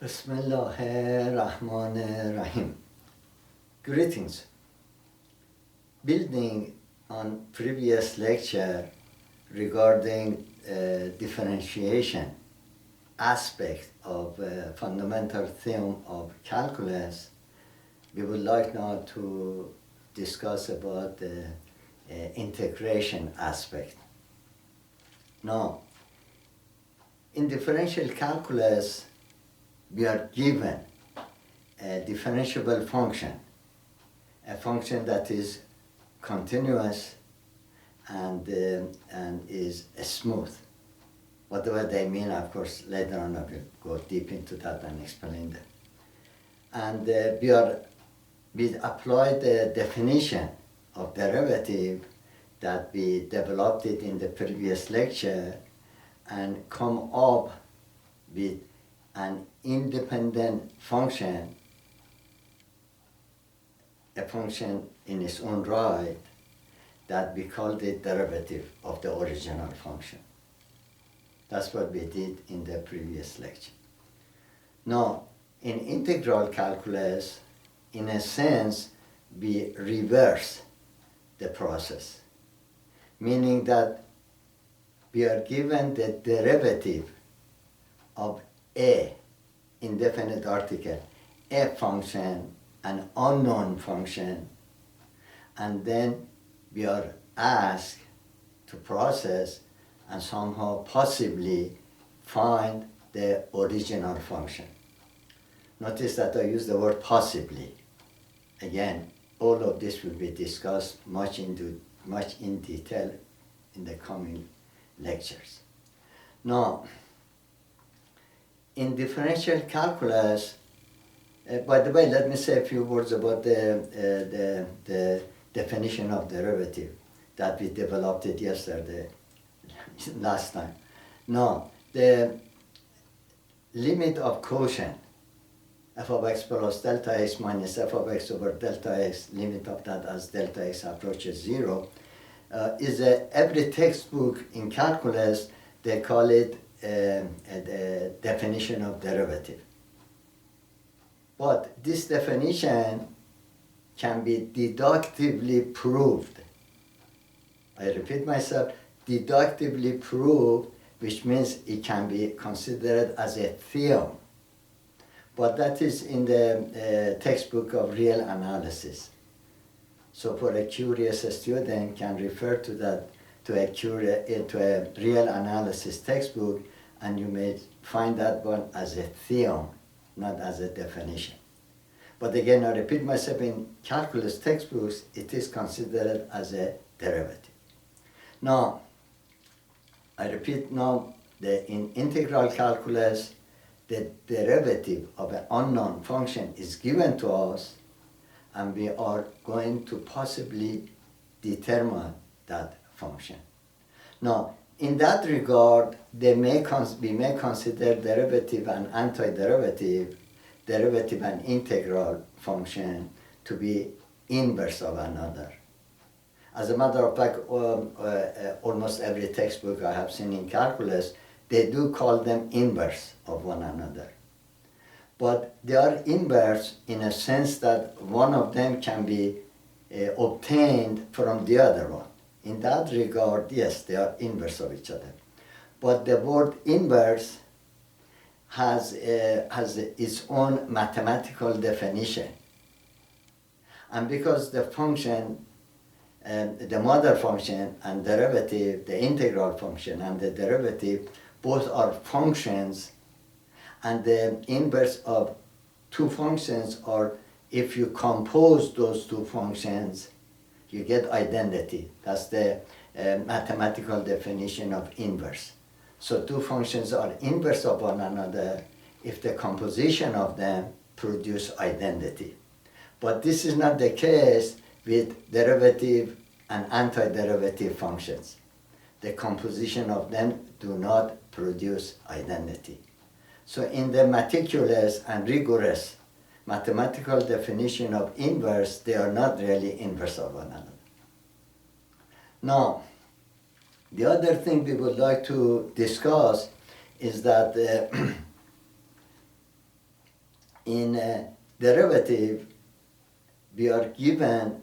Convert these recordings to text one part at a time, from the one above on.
Bismillahirrahmanirrahim. Greetings. Building on previous lecture regarding differentiation aspect of fundamental theorem of calculus, we would like now to discuss about the integration aspect. Now, in differential calculus, we are given a differentiable function, a function that is continuous and is smooth. Whatever they mean, of course, later on I will go deep into that and explain that. And we apply the definition of derivative that we developed it in the previous lecture and come up with an independent function, a function in its own right, that we called it derivative of the original function. That's what we did in the previous lecture. Now, in integral calculus, in a sense, we reverse the process, meaning that we are given the derivative of a indefinite article, a function, an unknown function, and then we are asked to process and somehow possibly find the original function. Notice that I use the word possibly. Again, all of this will be discussed much in detail in the coming lectures. Now, in differential calculus, by the way, let me say a few words about the definition of derivative that we developed it yesterday, last time. Now, the limit of quotient, f of x plus delta x minus f of x over delta x, limit of that as delta x approaches 0, is every textbook in calculus, they call it the definition of derivative. But this definition can be deductively proved. I repeat myself, deductively proved, which means it can be considered as a theorem. But that is in the textbook of real analysis. So for a curious student can refer to that, to a real analysis textbook, and you may find that one as a theorem, not as a definition. But again, I repeat myself, in calculus textbooks, it is considered as a derivative. Now, I repeat now, in integral calculus, the derivative of an unknown function is given to us, and we are going to possibly determine that function. Now, in that regard, we may consider derivative and antiderivative, derivative and integral function to be inverse of another. As a matter of fact, almost every textbook I have seen in calculus, they do call them inverse of one another. But they are inverse in a sense that one of them can be obtained from the other one. In that regard, yes, they are inverse of each other. But the word inverse has its own mathematical definition. And because the function, the mother function and derivative, the integral function and the derivative, both are functions, and the inverse of two functions are, if you compose those two functions, you get identity. That's the mathematical definition of inverse. So two functions are inverse of one another if the composition of them produce identity. But this is not the case with derivative and antiderivative functions. The composition of them do not produce identity. So in the meticulous and rigorous mathematical definition of inverse, they are not really inverse of one another. Now, the other thing we would like to discuss is that in a derivative, we are given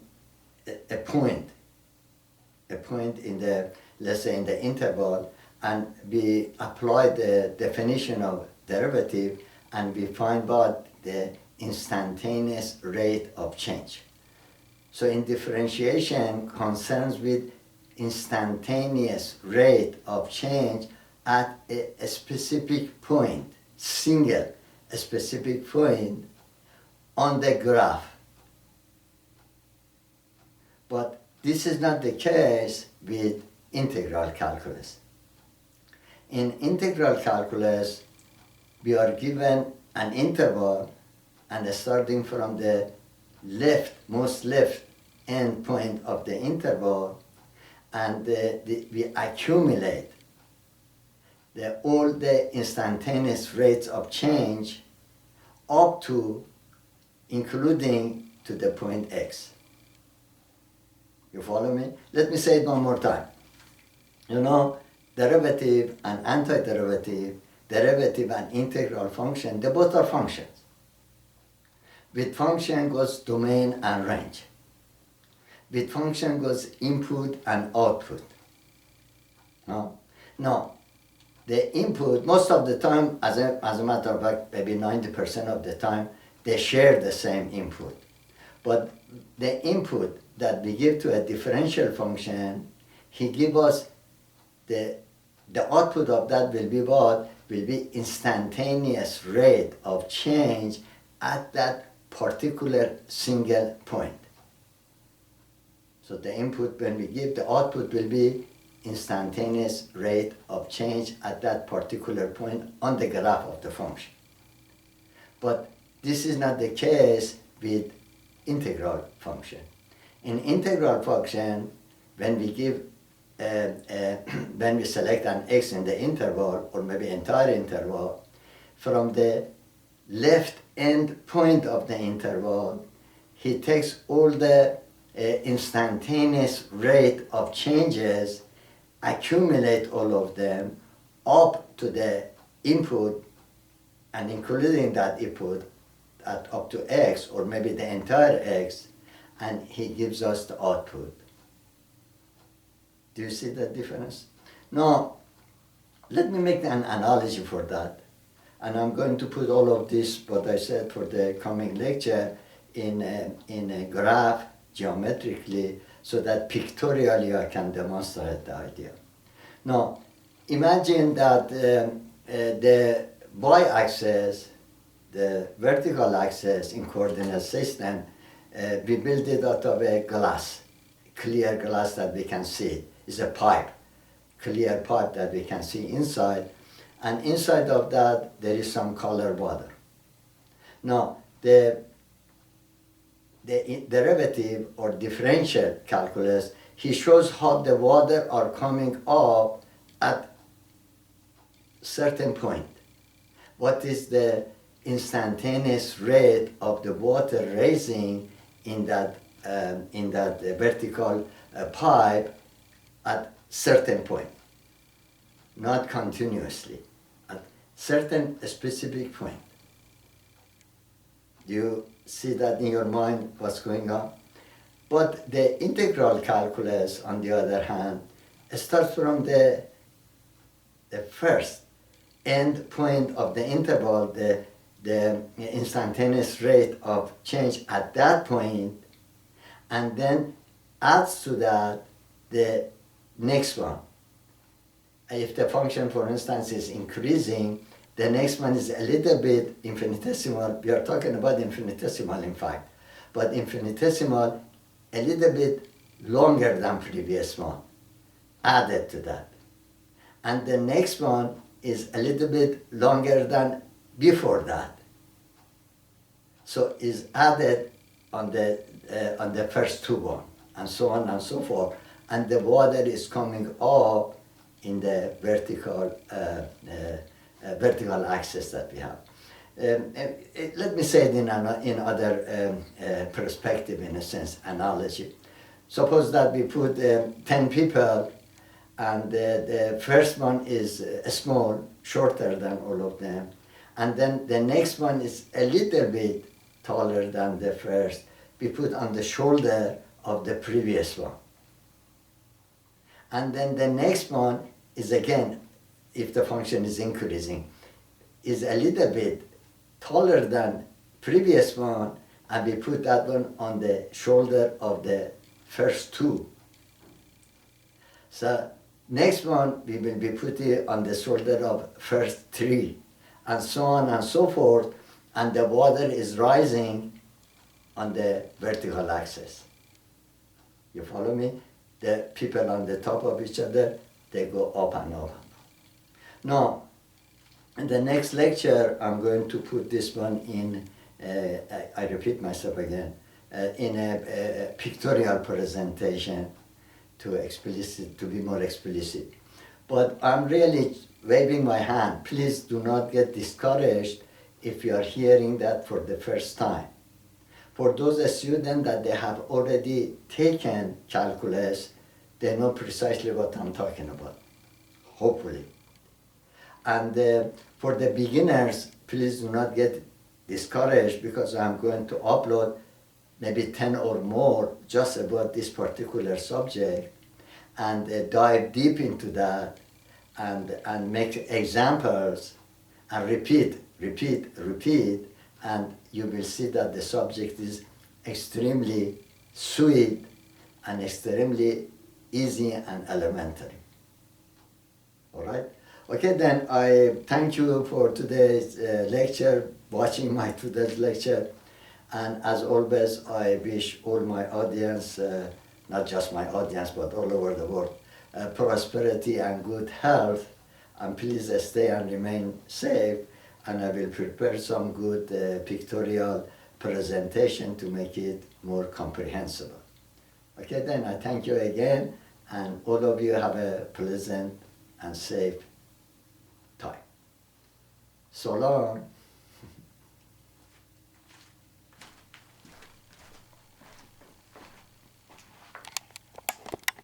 a point in the, let's say in the interval, and we apply the definition of derivative, and we find out the instantaneous rate of change. So in differentiation concerns with instantaneous rate of change at a specific point, a specific point on the graph. But this is not the case with integral calculus. In integral calculus, we are given an interval, and starting from the most left end point of the interval, and we accumulate all the instantaneous rates of change up to, including to the point x. You follow me? Let me say it one more time. You know, derivative and antiderivative, derivative and integral function, they both are functions. With function goes domain and range. With function goes input and output. No? Now, the input, most of the time, as a matter of fact, maybe 90% of the time, they share the same input. But the input that we give to a differential function, he gives us the output of that will be what? Will be instantaneous rate of change at that particular single point. So the input, when we give, the output will be instantaneous rate of change at that particular point on the graph of the function. But this is not the case with integral function. In integral function, when we give, when we select an x in the interval, or maybe entire interval, from the left end point of the interval, he takes all the instantaneous rate of changes, accumulate all of them up to the input, and including that input at up to x, or maybe the entire x, and he gives us the output. Do you see the difference? Now, let me make an analogy for that. And I'm going to put all of this, what I said for the coming lecture, in a graph geometrically, so that pictorially I can demonstrate the idea. Now, imagine that the y-axis, the vertical axis in coordinate system, we built it out of a glass, clear glass that we can see. It's a pipe, clear pipe that we can see inside. And inside of that, there is some colored water. Now, the derivative or differential calculus, he shows how the water are coming up at certain point. What is the instantaneous rate of the water raising in that vertical pipe at certain point, not continuously, at certain specific point. Do you see that in your mind, what's going on? But the integral calculus, on the other hand, starts from the first end point of the interval, the instantaneous rate of change at that point, and then adds to that the next one. If the function, for instance, is increasing, the next one is a little bit infinitesimal. We are talking about infinitesimal, in fact, but infinitesimal a little bit longer than previous one, added to that. And the next one is a little bit longer than before that. So is added on the first two one, and so on and so forth. And the water is coming up in the vertical axis that we have. Let me say it in other perspective, in a sense, analogy. Suppose that we put 10 people, and the first one is small, shorter than all of them, And then the next one is a little bit taller than the first. We put on the shoulder of the previous one. And then the next one is again, if the function is increasing, is a little bit taller than previous one, and we put that one on the shoulder of the first two. So next one we will be putting on the shoulder of first three, and so on and so forth, and the water is rising on the vertical axis. You follow me? The people on the top of each other, they go up and up. Now, in the next lecture, I'm going to put this one in, I repeat myself again, in a pictorial presentation to be more explicit. But I'm really waving my hand. Please do not get discouraged if you are hearing that for the first time. For those students that they have already taken calculus, they know precisely what I'm talking about, hopefully. And for the beginners, please do not get discouraged, because I'm going to upload maybe 10 or more just about this particular subject, and dive deep into that, and make examples, and repeat, and you will see that the subject is extremely sweet and extremely easy and elementary. All right? Okay, then I thank you for today's lecture, watching my today's lecture. And as always, I wish all my audience, not just my audience, but all over the world, prosperity and good health. And please stay and remain safe. And I will prepare some good pictorial presentation to make it more comprehensible. Okay, then I thank you again, and all of you have a pleasant and safe time. So long.